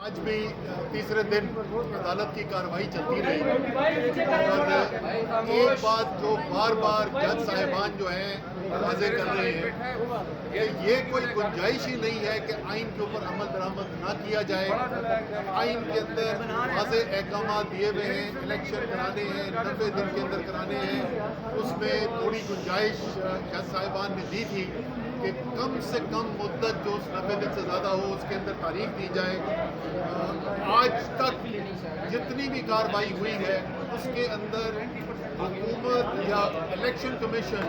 آج بھی تیسرے دن عدالت کی کارروائی چلتی رہی اور ایک بات جو بار بار جج صاحبان جو ہیں واضح کر رہے ہیں کہ یہ کوئی گنجائش ہی نہیں ہے کہ آئین کے اوپر عمل درآمد نہ کیا جائے. آئین کے اندر واضح احکامات دیے ہوئے ہیں، الیکشن کرانے ہیں 90 دن کے اندر کرانے ہیں. اس میں تھوڑی گنجائش جج صاحبان نے دی تھی کہ کم سے کم مدت جو 90 دن سے زیادہ ہو اس کے اندر تاریخ دی جائے. آج تک جتنی بھی کارروائی ہوئی ہے اس کے اندر حکومت یا الیکشن کمیشن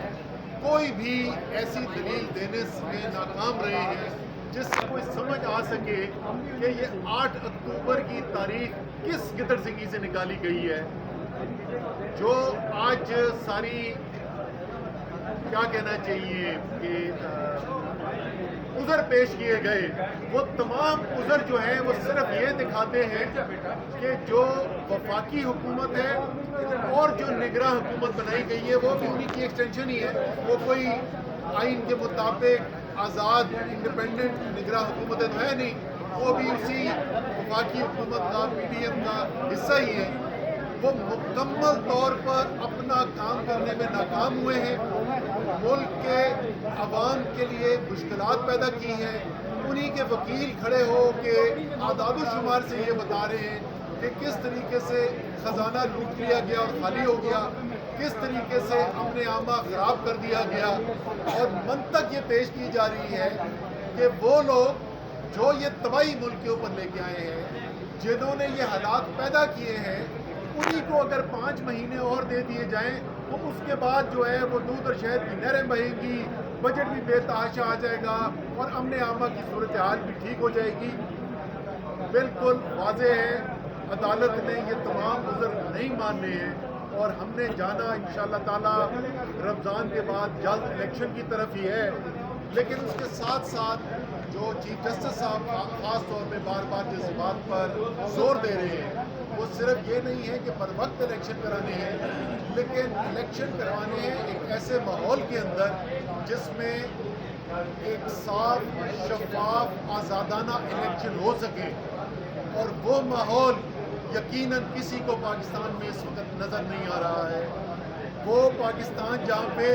کوئی بھی ایسی دلیل دینے میں ناکام رہے ہیں جس سے کوئی سمجھ آ سکے کہ یہ 8 اکتوبر کی تاریخ کس گدڑ سنگی سے نکالی گئی ہے. جو آج ساری کیا کہنا چاہیے کہ عذر پیش کیے گئے، وہ تمام عذر جو ہیں وہ صرف یہ دکھاتے ہیں کہ جو وفاقی حکومت ہے اور جو نگراں حکومت بنائی گئی ہے وہ بھی انہی کی ایکسٹینشن ہی ہے. وہ کوئی آئین کے مطابق آزاد انڈیپینڈنٹ نگراں حکومتیں تو ہے نہیں، وہ بھی اسی وفاقی حکومت کا پی ڈی ایم کا حصہ ہی ہے. وہ مکمل طور پر اپنا کام کرنے میں ناکام ہوئے ہیں، ملک کے عوام کے لیے مشکلات پیدا کی ہیں. انہی کے وکیل کھڑے ہو کے اعداد و شمار سے یہ بتا رہے ہیں کہ کس طریقے سے خزانہ لوٹ لیا گیا اور خالی ہو گیا، کس طریقے سے امن عامہ خراب کر دیا گیا. اور منطق یہ پیش کی جا رہی ہے کہ وہ لوگ جو یہ تباہی ملک کے اوپر لے کے آئے ہیں، جنہوں نے یہ حالات پیدا کیے ہیں، انہی کو اگر 5 مہینے اور دے دیے جائیں تو اس کے بعد جو ہے وہ دودھ اور شہد کی نہریں بہیں گی، بجٹ بھی بے تحاشا آ جائے گا اور امن عامہ کی صورتحال بھی ٹھیک ہو جائے گی. بالکل واضح ہے عدالت نے یہ تمام عذر نہیں ماننے ہیں اور ہم نے جانا انشاءاللہ تعالی رمضان کے بعد جلد الیکشن کی طرف ہی ہے. لیکن اس کے ساتھ ساتھ جو چیف جسٹس صاحب خاص طور پہ بار بار جس بات پر زور دے رہے ہیں وہ صرف یہ نہیں ہے کہ بر وقت الیکشن کرانے ہیں، لیکن الیکشن کروانے ہیں ایک ایسے ماحول کے اندر جس میں ایک صاف شفاف آزادانہ الیکشن ہو سکے. اور وہ ماحول یقیناً کسی کو پاکستان میں اس وقت نظر نہیں آ رہا ہے. وہ پاکستان جہاں پہ